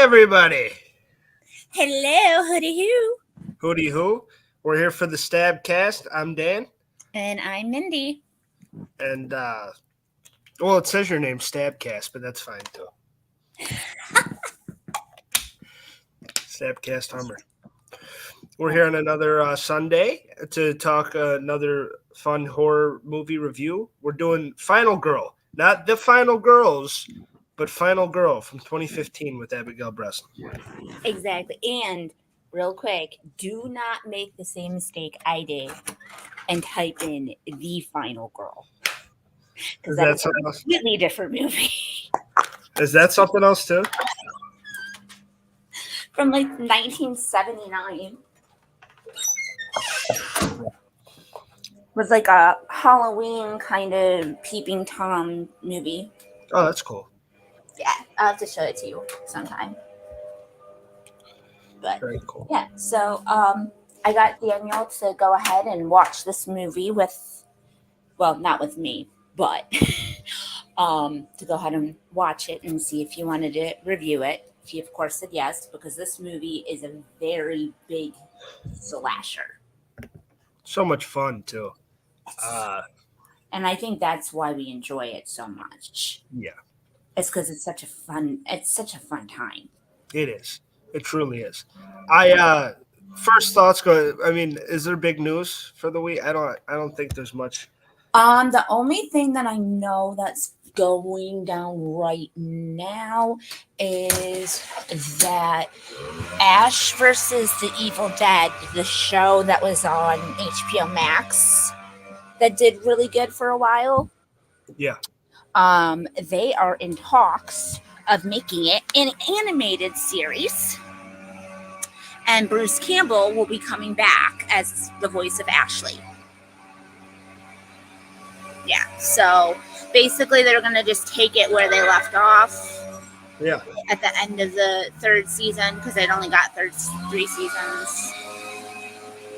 everybody. Hello, hooty hoo. Hooty hoo. We're here for the StabCast. I'm Dan. And I'm Mindy. And, well, it says your name, StabCast, but that's fine, too. StabCast Hummer. We're here on another Sunday to talk another fun horror movie review. We're doing Final Girl. Not The Final Girls, but Final Girl from 2015 with Abigail Breslin. Exactly. And real quick, do not make the same mistake I did and type in The Final Girl. Because that's a completely different movie. Is that something else too? From like 1979. Was like a Halloween kind of peeping Tom movie. Oh, that's cool. Yeah, I'll have to show it to you sometime. But very cool. Yeah, so I got Daniel to go ahead and watch this movie with, well, not with me, but to go ahead and watch it and see if he wanted to review it. He, of course, said yes, because this movie is a very big slasher. So much fun, too. And I think that's why we enjoy it so much. Yeah. It's because it's such a fun time. It is. It truly is. First thoughts go. I mean, is there big news for the week? I don't think there's much. The only thing that I know that's going down right now is that Ash versus the Evil Dead, the show that was on HBO Max that did really good for a while. Yeah. They are in talks of making it an animated series. And Bruce Campbell will be coming back as the voice of Ashley. Yeah, so basically they're going to just take it where they left off. Yeah. At the end of the third season, because they'd only got 3 seasons.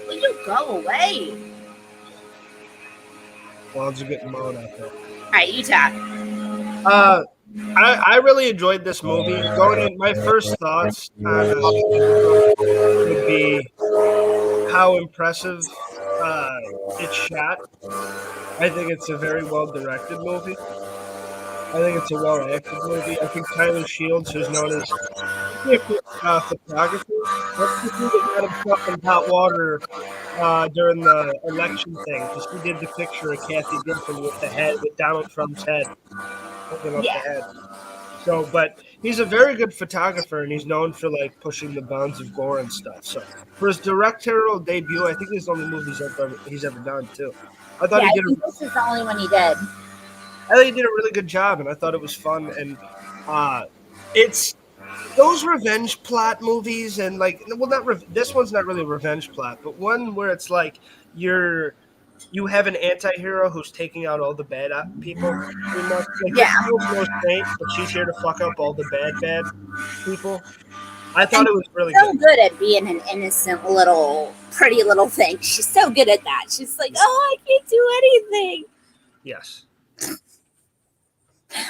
Will you go away? Clouds are getting mowed out there. All right, you talk. I really enjoyed this movie. Going in, my first thoughts on would be how impressive it's shot. I think it's a very well-directed movie. I think it's a well-acted movie. I think Tyler Shields, who's known as photographer, that's the dude that got himself in hot water during the election thing, because he did the picture of Kathy Griffin with the head, with Donald Trump's head. Looking up the head. So, but he's a very good photographer, and he's known for like pushing the bounds of gore and stuff. So, for his directorial debut, I think it's the only movie he's ever done too. I thought this is the only one he did. I think he did a really good job, and I thought it was fun. And it's those revenge plot movies, and like, well, this one's not really a revenge plot, but one where it's like you have an anti-hero who's taking out all the bad people. Like, no saint, but she's here to fuck up all the bad people. I thought it was really good at being an innocent pretty little thing. She's so good at that. She's like, oh, I can't do anything. Yes.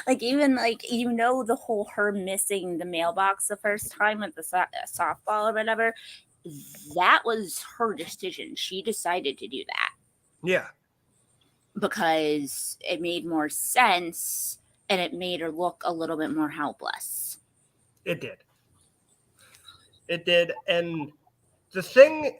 Like, even like, the whole her missing the mailbox the first time at the softball or whatever, that was her decision. She decided to do that. Yeah. Because it made more sense and it made her look a little bit more helpless. It did. And the thing,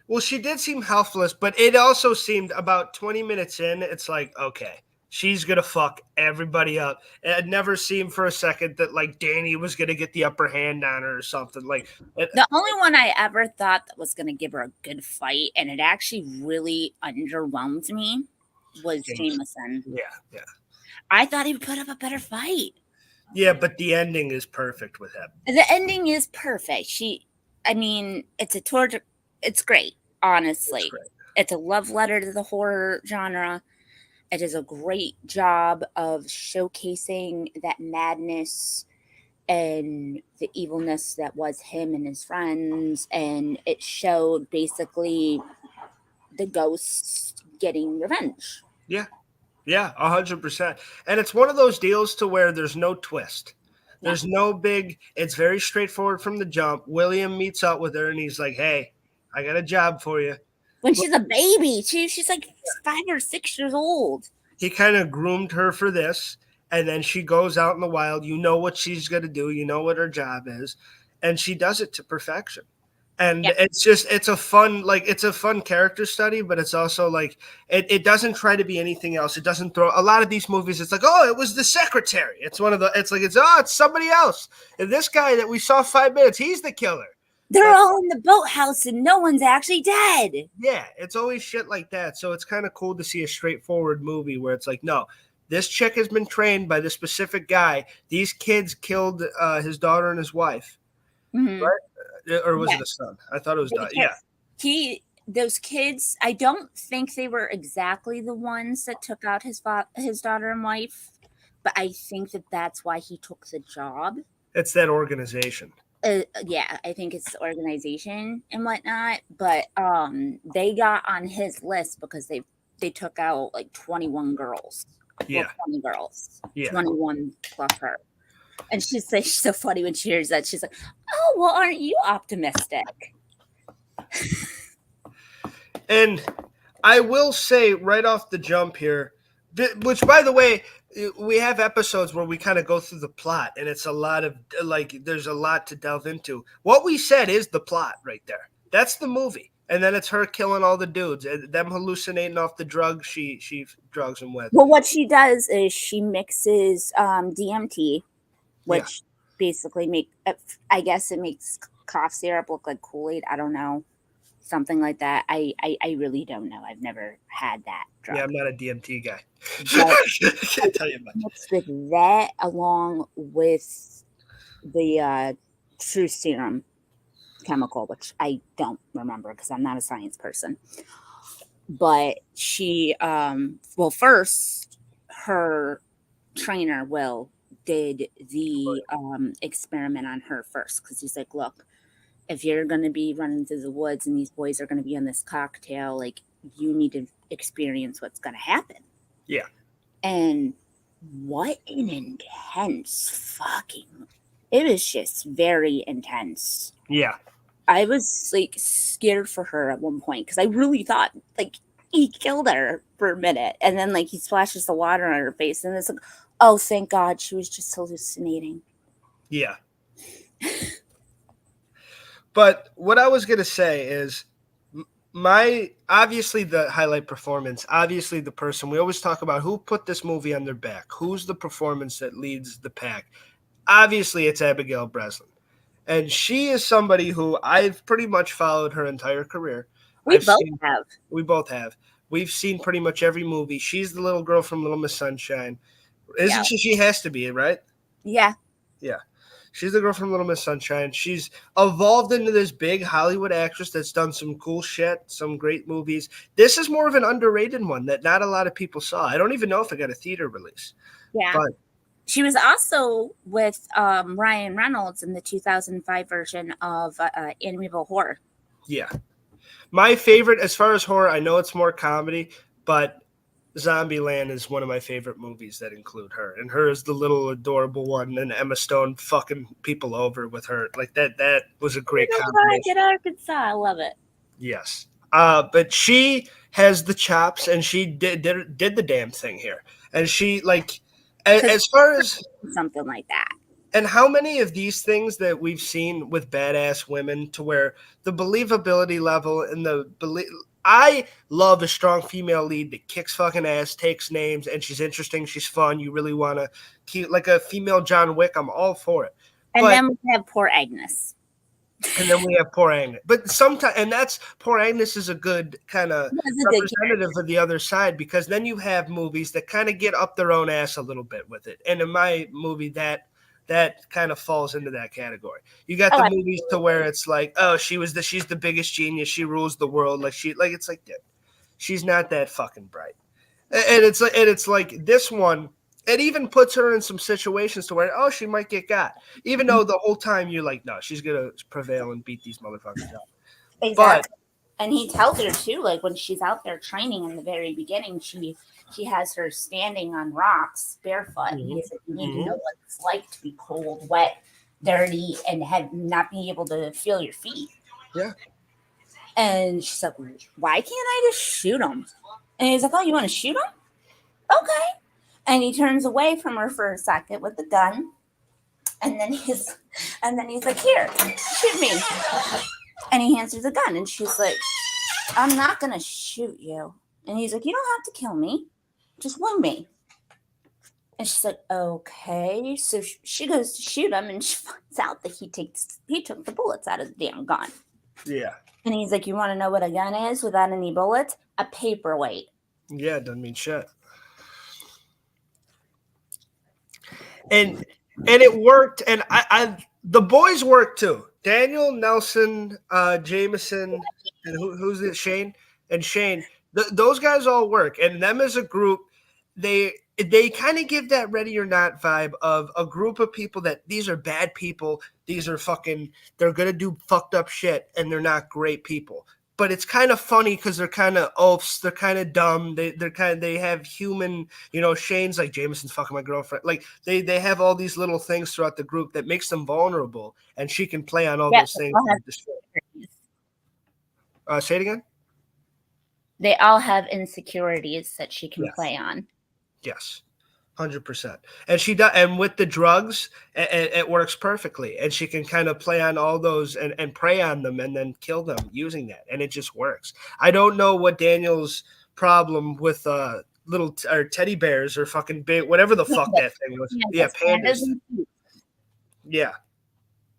well, she did seem helpless, but it also seemed about 20 minutes in, it's like, okay, she's going to fuck everybody up. And it never seemed for a second that like Danny was going to get the upper hand on her or something. Like the only one I ever thought that was going to give her a good fight, and it actually really underwhelmed me, was Jameson. Yeah. I thought he would put up a better fight. Yeah, but the ending is perfect with him. The ending is perfect. It's great, honestly. It's a love letter to the horror genre. It is a great job of showcasing that madness and the evilness that was him and his friends. And it showed basically the ghosts getting revenge. Yeah. Yeah, 100%. And it's one of those deals to where there's no twist. There's no big. It's very straightforward from the jump. William meets up with her and he's like, "Hey, I got a job for you." When she's a baby, she's like 5 or 6 years old. He kind of groomed her for this, and then she goes out in the wild. You know what she's going to do. You know what her job is, and she does it to perfection. And Yeah. it's a fun character study, but it's also like it doesn't try to be anything else. It doesn't throw a lot of these movies. It's like, oh, it was the secretary. It's it's somebody else. And this guy that we saw 5 minutes, he's the killer. They're all in the boathouse and no one's actually dead. Yeah, it's always shit like that. So it's kind of cool to see a straightforward movie where it's like, no, this chick has been trained by this specific guy. These kids killed his daughter and his wife. Mm-hmm. Right? Or was it a son? I thought it was daughter. Yeah. Those kids, I don't think they were exactly the ones that took out his daughter and wife, but I think that's why he took the job. It's that organization. Yeah, I think it's the organization and whatnot, but they got on his list because they took out like 21 girls. Yeah. Well, 20 girls. Yeah. 21 plus her. And she's so funny when she hears that. She's like, oh, well, aren't you optimistic? And I will say right off the jump here, which, by the way, we have episodes where we kind of go through the plot, and it's a lot of, there's a lot to delve into. What we said is the plot right there. That's the movie. And then it's her killing all the dudes, and them hallucinating off the drugs she drugs them with. Well, what she does is she mixes DMT, which basically I guess it makes cough syrup look like Kool-Aid. I don't know. Something like that. I really don't know. I've never had that drug. Yeah, I'm not a DMT guy. I can't tell you much. Mixed with that along with the true serum chemical, which I don't remember because I'm not a science person. But she, first her trainer, Will, did the experiment on her first because he's like, look, if you're going to be running through the woods and these boys are going to be on this cocktail, like, you need to experience what's going to happen. Yeah. And what an intense fucking, it was just very intense. Yeah. I was like scared for her at one point because I really thought like he killed her for a minute. And then like he splashes the water on her face and it's like, oh, thank God she was just hallucinating. Yeah. But what I was going to say is obviously the highlight performance, obviously the person, we always talk about who put this movie on their back. Who's the performance that leads the pack? Obviously it's Abigail Breslin. And she is somebody who I've pretty much followed her entire career. We both have. We've seen pretty much every movie. She's the little girl from Little Miss Sunshine. Isn't she? She has to be, right? Yeah. Yeah. She's the girl from Little Miss Sunshine. She's evolved into this big Hollywood actress that's done some cool shit, some great movies. This is more of an underrated one that not a lot of people saw. I don't even know if it got a theater release. Yeah. But she was also with Ryan Reynolds in the 2005 version of Amityville Horror. Yeah. My favorite, as far as horror, I know it's more comedy, but Zombieland is one of my favorite movies that include her. And her is the little adorable one, and Emma Stone fucking people over with her. Like that was a great combination. In Arkansas. I love it. Yes. But she has the chops, and she did the damn thing here. And she, like, as far as something like that. And how many of these things that we've seen with badass women to where the believability level and I love a strong female lead that kicks fucking ass, takes names, and she's interesting, she's fun. You really want to keep like a female John Wick. I'm all for it. And then we have poor Agnes. But sometimes, and that's poor Agnes is a good kind of representative of the other side because then you have movies that kind of get up their own ass a little bit with it. And in my movie, that kind of falls into that category. You got the movies to where it's like, oh, she's the biggest genius. She rules the world. It's like that. She's not that fucking bright. And it's like this one, it even puts her in some situations to where, oh, she might get got. Even though the whole time you're like, no, she's going to prevail and beat these motherfuckers up. Exactly. And he tells her too, like when she's out there training in the very beginning, she has her standing on rocks barefoot. And he's like, you need to know what it's like to be cold, wet, dirty, and not be able to feel your feet. Yeah. And she's like, why can't I just shoot him? And he's like, oh, you want to shoot him? Okay. And he turns away from her for a second with the gun. And then he's like, here, shoot me. And he hands her the gun. And she's like, I'm not going to shoot you. And he's like, you don't have to kill me. Just wound me. And she's like, okay. So she goes to shoot him, and she finds out that he took the bullets out of the damn gun. Yeah. And he's like, you want to know what a gun is without any bullets? A paperweight. Yeah, it doesn't mean shit. And it worked, and I the boys worked too. Daniel, Nelson, Jameson, and who's it? Shane. Those guys all work, and them as a group, they kind of give that Ready or Not vibe of a group of people that these are bad people. These are they're gonna do fucked up shit, and they're not great people. But it's kind of funny because they're kind of oafs, they're kind of dumb, they have human, Shane's like, Jameson's fucking my girlfriend. Like they have all these little things throughout the group that makes them vulnerable, and she can play on all those things. Say it again. They all have insecurities that she can play on. Yes. 100%. And she does, and with the drugs, it works perfectly. And she can kind of play on all those and prey on them and then kill them using that. And it just works. I don't know what Daniel's problem with little teddy bears or fucking big, whatever the fuck that thing was. Yeah, pandas. Yeah.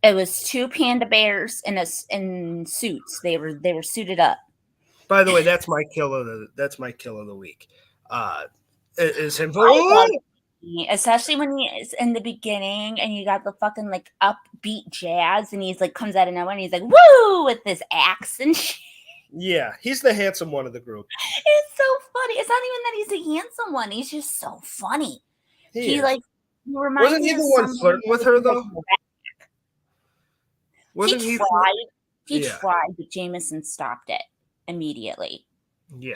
It was 2 panda bears in suits. They were suited up. By the way, that's my kill of the week. Is him. Especially when he is in the beginning and you got the fucking like upbeat jazz and he's like comes out of nowhere and he's like woo with this axe and shit. Yeah, he's the handsome one of the group. It's so funny. It's not even that he's a handsome one. He's just so funny. He reminds wasn't he the one flirting with her though? Wasn't he tried? He tried, but Jameson stopped it immediately. Yeah.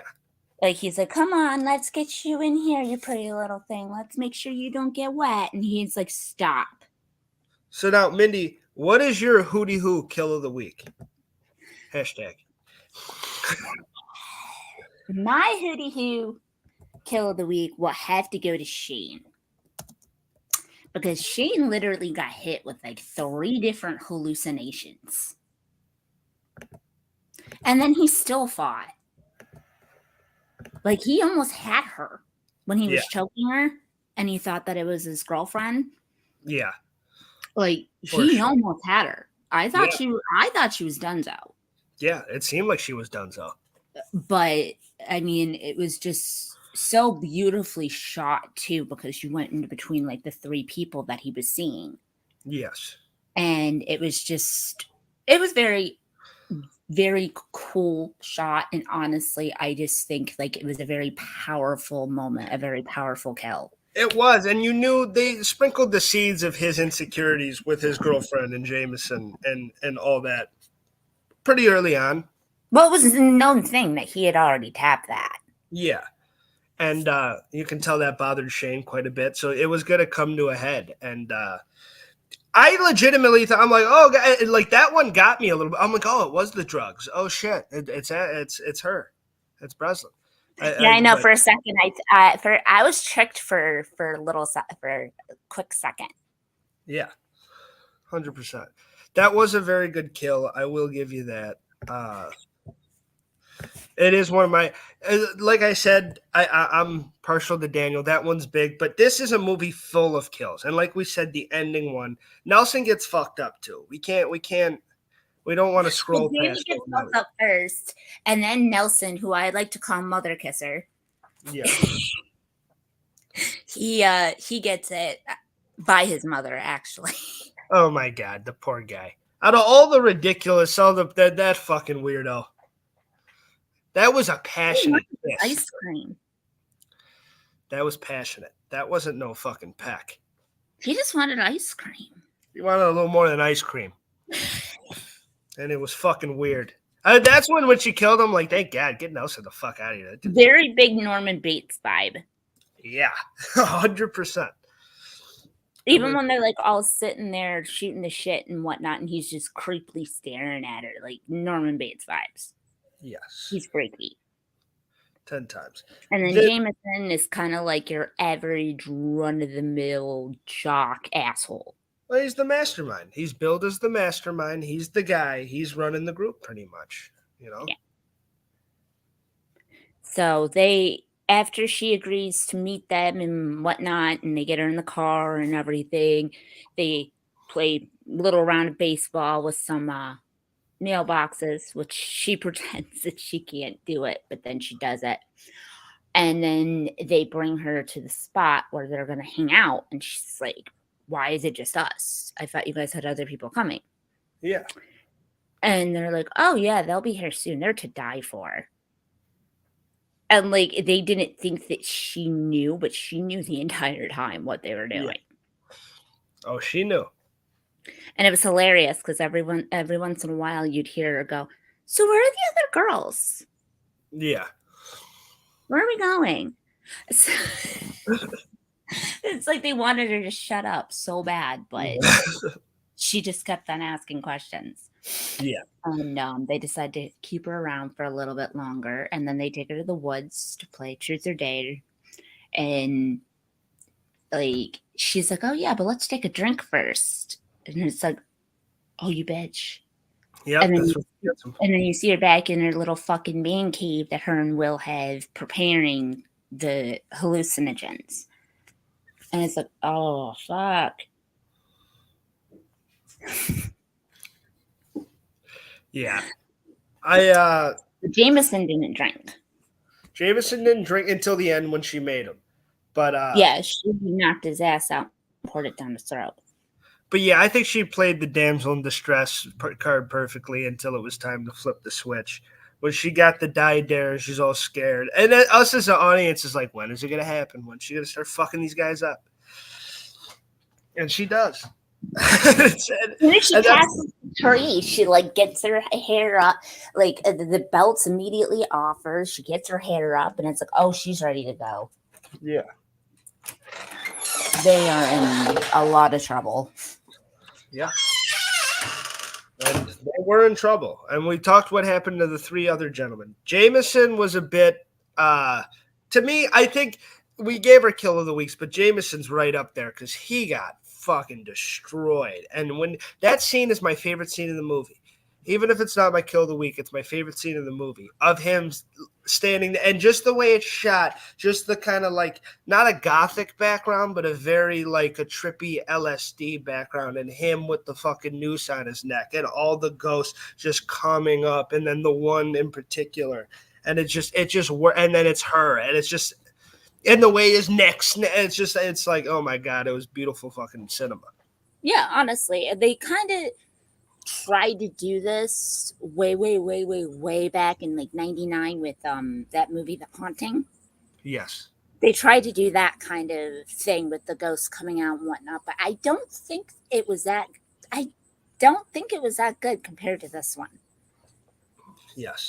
Like, he's like, come on, let's get you in here, you pretty little thing. Let's make sure you don't get wet. And he's like, stop. So now, Mindy, what is your hootie hoo kill of the week? Hashtag. My hootie hoo kill of the week will have to go to Shane. Because Shane literally got hit with like 3 different hallucinations. And then he still fought. Like, he almost had her when he was choking her, and he thought that it was his girlfriend. Yeah. Like, he almost had her. I thought she was donezo. Yeah, it seemed like she was donezo. But, I mean, it was just so beautifully shot, too, because you went into between, like, the 3 people that he was seeing. Yes. And it was very... very cool shot, and honestly I just think like it was a very powerful moment, a very powerful kill. It was, and you knew they sprinkled the seeds of his insecurities with his girlfriend and Jameson and all that pretty early on. Well, it was a known thing that he had already tapped that. Yeah, and you can tell that bothered Shane quite a bit, so it was going to come to a head. And I legitimately thought, I'm like, oh, like that one got me a little bit. I'm like, oh, it was the drugs. Oh shit, it's her, it's Breslin. I know. For a second, I was tricked for a quick second. Yeah, 100%. That was a very good kill. I will give you that. It is one of my, like I said, I'm partial to Daniel. That one's big, but this is a movie full of kills. And like we said, the ending one, Nelson gets fucked up too. We don't want to scroll past. Danny gets fucked up first, and then Nelson, who I like to call Mother Kisser. Yeah. he gets it by his mother, actually. Oh my God, the poor guy. Out of all the ridiculous, that fucking weirdo. That was a passionate ice cream. That was passionate. That wasn't no fucking peck. He just wanted ice cream. He wanted a little more than ice cream. And it was fucking weird. That's when she killed him. Like, thank God, get Nelson the fuck out of here. Very big Norman Bates vibe. Yeah, 100%. Even when they're like all sitting there shooting the shit and whatnot, and he's just creepily staring at her, like Norman Bates vibes. Yes, He's freaky. 10 times. And then Jameson is kind of like your average run-of-the-mill jock asshole. Well, he's the mastermind. He's billed as the mastermind. He's the guy. He's running the group pretty much, you know? Yeah. So after she agrees to meet them and whatnot, and they get her in the car and everything, they play a little round of baseball with some mailboxes, which she pretends that she can't do it, but then she does it. And then they bring her to the spot where they're going to hang out. And she's like, why is it just us? I thought you guys had other people coming. Yeah. And they're like, oh, yeah, they'll be here soon. They're to die for. And, like, they didn't think that she knew, but she knew the entire time what they were doing. Yeah. Oh, she knew. And it was hilarious because every once in a while you'd hear her go, so where are the other girls? Yeah. Where are we going? So, it's like they wanted her to shut up so bad, but she just kept on asking questions. Yeah. And they decided to keep her around for a little bit longer, and then they take her to the woods to play Truth or Dare. And like she's like, oh yeah, but let's take a drink first. And it's like, oh, you bitch. Yeah. And then you see her back in her little fucking man cave that her and Will have preparing the hallucinogens. And it's like, oh, fuck. Yeah. Jameson didn't drink. Jameson didn't drink until the end when she made him. But yeah, she knocked his ass out and poured it down his throat. But yeah, I think she played the damsel in distress card perfectly until it was time to flip the switch. When she got the die dare, she's all scared. And then us as an audience is like, when is it going to happen? When's she going to start fucking these guys up? And she does. When she passes the tree, she like gets her hair up. Like the belt's immediately off her. She gets her hair up, and it's like, oh, she's ready to go. Yeah. They are in a lot of trouble. Yeah. And they were in trouble. And we talked what happened to the three other gentlemen. Jameson was a bit, to me, I think we gave her kill of the weeks, but Jameson's right up there because he got fucking destroyed. And when that scene is my favorite scene in the movie. Even if it's not my kill of the week, it's my favorite scene in the movie of him standing there. And just the way it's shot, just the kind of like, not a gothic background, but a very like a trippy LSD background, and him with the fucking noose on his neck and all the ghosts just coming up. And then the one in particular. And it just, and then it's her. And it's just, and the way his neck's, it's like, oh my God, it was beautiful fucking cinema. Yeah, honestly, they kind of tried to do this way back in like 99 with that movie The Haunting. Yes. They tried to do that kind of thing with the ghosts coming out and whatnot, but I don't think it was that good compared to this one. Yes.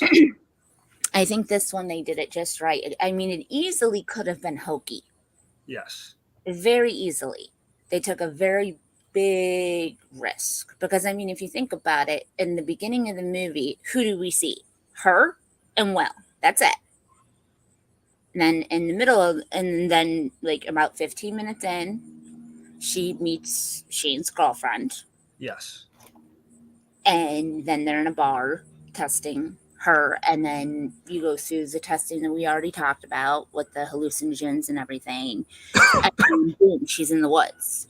I think this one they did it just right. I mean, it easily could have been hokey. Yes. Very easily. They took a very big risk because, I mean, if you think about it, in the beginning of the movie, who do we see? Her and Will. That's it. And then in the middle of, and then like about 15 minutes in, she meets Shane's girlfriend. Yes. And then they're in a bar testing her, and then you go through the testing that we already talked about with the hallucinogens and everything. And boom, she's in the woods.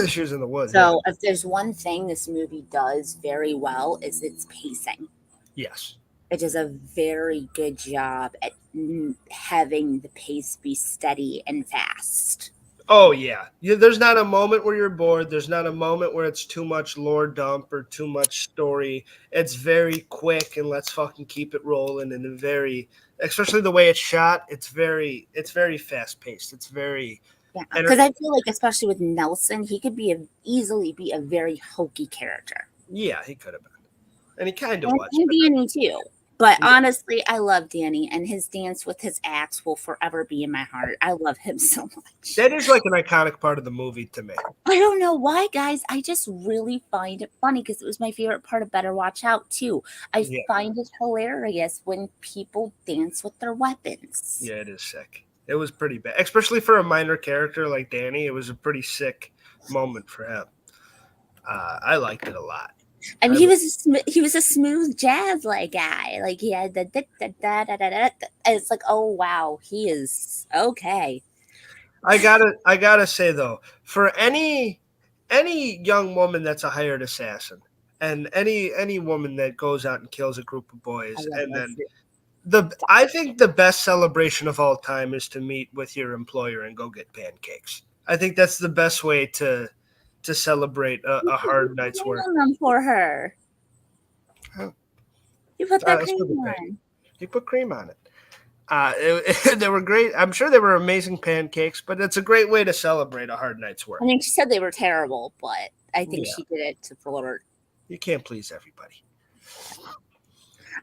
She was in the woods. So if there's one thing this movie does very well, is its pacing. Yes. It does a very good job at having the pace be steady and fast. Oh, yeah. There's not a moment where you're bored. There's not a moment where it's too much lore dump or too much story. It's very quick, and let's fucking keep it rolling. And especially the way it's shot, it's very fast paced. It's very... Yeah, because I feel like, especially with Nelson, he could easily be a very hokey character. Yeah, he could have been. And he kind of And was. Danny too. But honestly, I love Danny, and his dance with his axe will forever be in my heart. I love him so much. That is like an iconic part of the movie to me. I don't know why, guys. I just really find it funny because it was my favorite part of Better Watch Out, too. I find it hilarious when people dance with their weapons. Yeah, it is sick. It was pretty bad, especially for a minor character like Danny. It was a pretty sick moment for him. I liked it a lot. And he was a smooth jazz like guy. Like he had the da, da, da, da, da, da. It's like, oh wow, he is okay. I gotta say though, for any young woman that's a hired assassin, and any woman that goes out and kills a group of boys, and then I think the best celebration of all time is to meet with your employer and go get pancakes. I think that's the best way to celebrate a hard night's work. For her. Oh. You put that cream on. You put cream on it. They were great. I'm sure they were amazing pancakes, but it's a great way to celebrate a hard night's work. I mean, she said they were terrible, but I think she did it to flirt. You can't please everybody.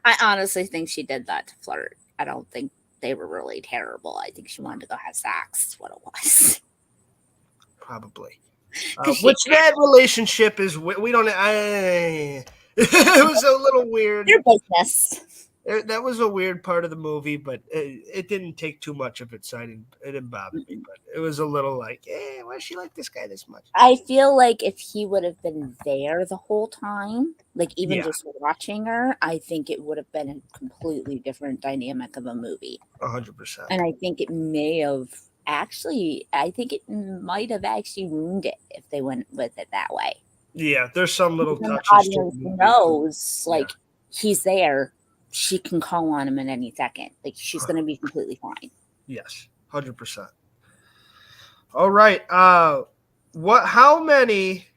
I honestly think she did that to flirt. I don't think they were really terrible. I think she wanted to go have sex. That's what it was. Probably. Which that relationship is, we don't. It was a little weird. Your business. That was a weird part of the movie, but it didn't take too much of it, so it didn't bother me. But it was a little like, why does she like this guy this much? I feel like if he would have been there the whole time, like even just watching her, I think it would have been a completely different dynamic of a movie. 100%. And I think it may have it might have actually ruined it if they went with it that way. Yeah, there's some little touches. The audience knows, like, he's there. She can call on him in any second. Like, she's going to be completely fine. Yes, 100%. All right. How many?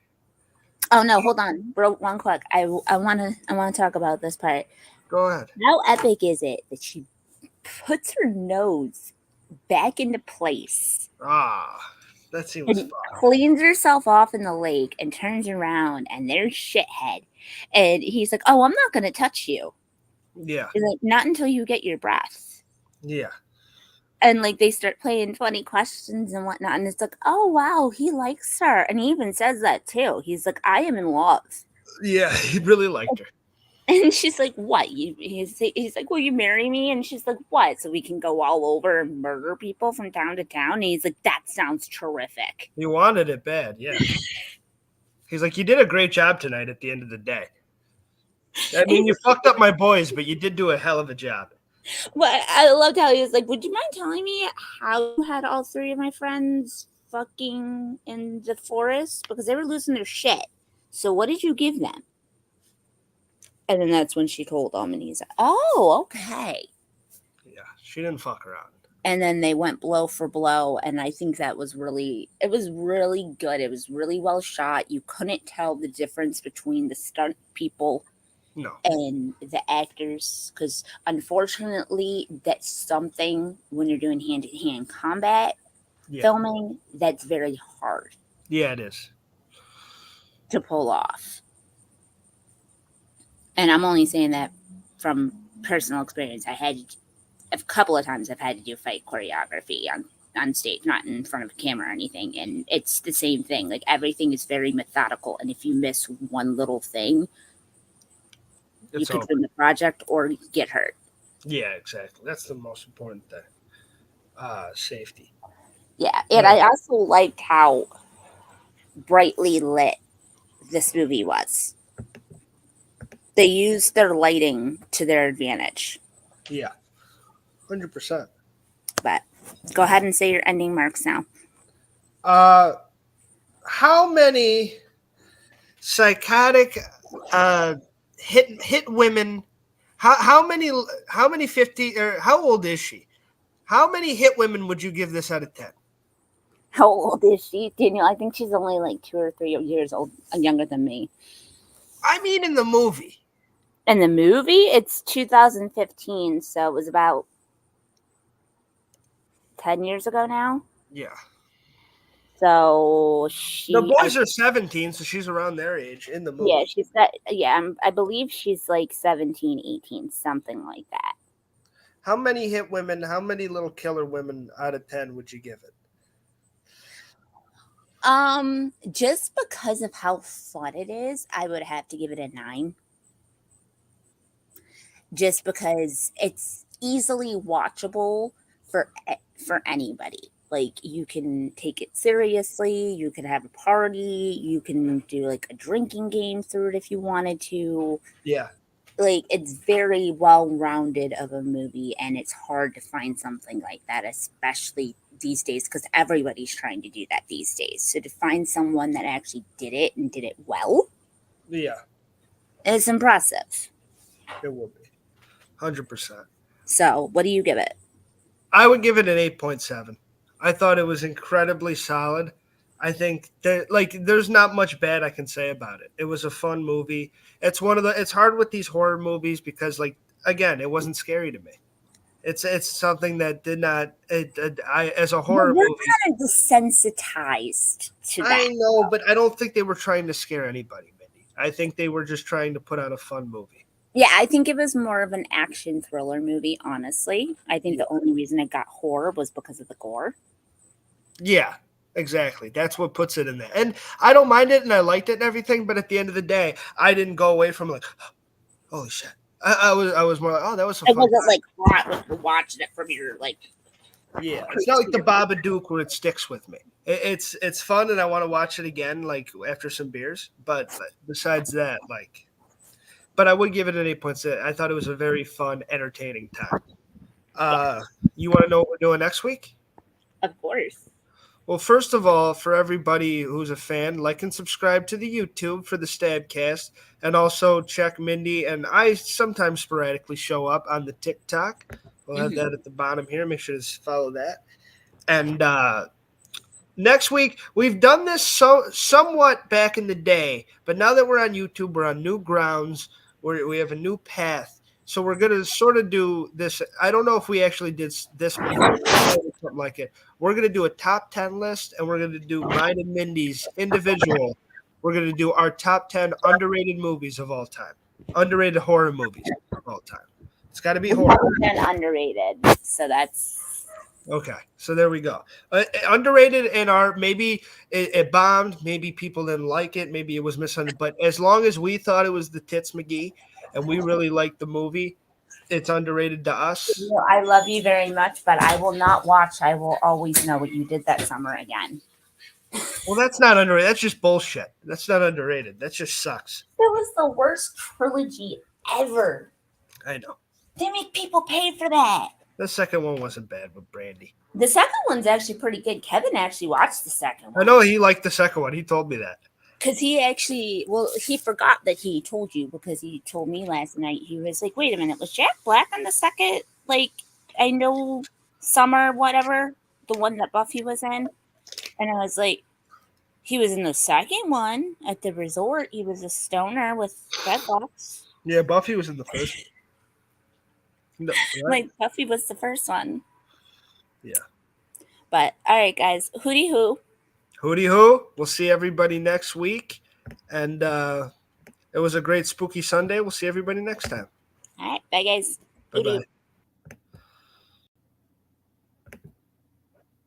Oh no, hold on, bro. One quick. I want to talk about this part. Go ahead. How epic is it that she puts her nose back into place? That scene was fun. Cleans herself off in the lake and turns around, and there's Shithead, and he's like, "Oh, I'm not going to touch you." Yeah. He's like, "Not until you get your breath." Yeah. And like they start playing funny questions and whatnot, and it's like, "Oh wow, he likes her," and he even says that too. He's like, "I am in love." Yeah, he really liked her. And she's like, "What?" He's like, "Will you marry me?" And she's like, "What? So we can go all over and murder people from town to town?" And he's like, "That sounds terrific." He wanted it bad, yeah. He's like, "You did a great job tonight at the end of the day. I mean, you fucked up my boys, but you did do a hell of a job." But I loved how he was like, "Would you mind telling me how you had all three of my friends fucking in the forest? Because they were losing their shit. So what did you give them?" And then that's when she told him, and he's like, "Oh, okay." Yeah, she didn't fuck around. And then they went blow for blow, and I think it was really good. It was really well shot. You couldn't tell the difference between the stunt people and the actors, because unfortunately, that's something when you're doing hand-to-hand combat filming, that's very hard. Yeah, it is. To pull off. And I'm only saying that from personal experience. I had a couple of times I've had to do fight choreography on stage, not in front of a camera or anything. And it's the same thing. Like, everything is very methodical. And if you miss one little thing, you could win the project or get hurt. Yeah, exactly. That's the most important thing. Safety. Yeah. And I also liked how brightly lit this movie was. They used their lighting to their advantage. Yeah. 100%. But go ahead and say your ending marks now. How many psychotic hit women? How many 50 or how old is she? How many hit women would you give this out of 10? How old is she, Daniel? I think she's only like 2 or 3 years old, younger than me. I mean, in the movie. In the movie, it's 2015, so it was about 10 years ago now. Yeah. So The boys are 17, so she's around their age in the movie. Yeah, she's that. Yeah, I believe she's like 17, 18, something like that. How many hit women, how many little killer women out of 10 would you give it? Just because of how fun it is, I would have to give it a 9. Just because it's easily watchable for anybody. Like, you can take it seriously, you can have a party, you can do like a drinking game through it if you wanted to. Yeah. Like, it's very well-rounded of a movie, and it's hard to find something like that, especially these days, because everybody's trying to do that these days. So to find someone that actually did it and did it well, Yeah, is impressive. it will be 100%. So what do you give it? I would give it an 8.7. I thought it was incredibly solid. I think that there's not much bad I can say about it. It was a fun movie. It's hard with these horror movies because again, it wasn't scary to me. It's something that did not I as a horror We're movie. kind of desensitized to that. I know, but I don't think they were trying to scare anybody, Mindy. I think they were just trying to put on a fun movie. Yeah, I think it was more of an action thriller movie, honestly. I think the only reason it got horror was because of the gore. Yeah, exactly. That's what puts it in there. And I don't mind it and I liked it and everything, but at the end of the day, I didn't go away from like, holy shit. I was more like, oh, that was so fun. It wasn't like hot when you're watching it from your Yeah, it's not like the Babadook where it sticks with me. It's fun and I want to watch it again like after some beers. But besides that, but I would give it an 8.6. I thought it was a very fun, entertaining time. You want to know what we're doing next week? Of course. Well, first of all, for everybody who's a fan, like and subscribe to the YouTube for the StabCast, and also check Mindy and I sometimes sporadically show up on the TikTok. We'll have that at the bottom here. Make sure to follow that. And next week, we've done this somewhat back in the day, but now that we're on YouTube, we're on new grounds. We have a new path. So we're going to sort of do this. I don't know if we actually did this before, something like it. We're going to do a top 10 list, and we're going to do mine and Mindy's individual. We're going to do our top 10 underrated movies of all time, underrated horror movies of all time. It's got to be horror. And underrated. So that's okay. So there we go. Underrated in our maybe it bombed. Maybe people didn't like it. Maybe it was misunderstood. But as long as we thought it was the Tits McGee and we really liked the movie, it's underrated to us. I love you very much, but I will not watch. I Will Always Know What You Did That Summer again. Well, that's not underrated. That's just bullshit. That's not underrated. That just sucks. That was the worst trilogy ever. I know. They make people pay for that. The second one wasn't bad with Brandy. The second one's actually pretty good. Kevin actually watched the second one. I know he liked the second one. He told me that. Because he forgot that he told you, because he told me last night. He was like, wait a minute, was Jack Black on the second? Like, I know Summer, whatever, the one that Buffy was in. And I was like, he was in the second one at the resort. He was a stoner with dreadlocks. Yeah, Buffy was in the first one. No, right? Like, Buffy was the first one. Yeah. But, all right, guys. Hootie hoo. Hootie hoo. We'll see everybody next week. And it was a great spooky Sunday. We'll see everybody next time. All right. Bye, guys. Bye-bye.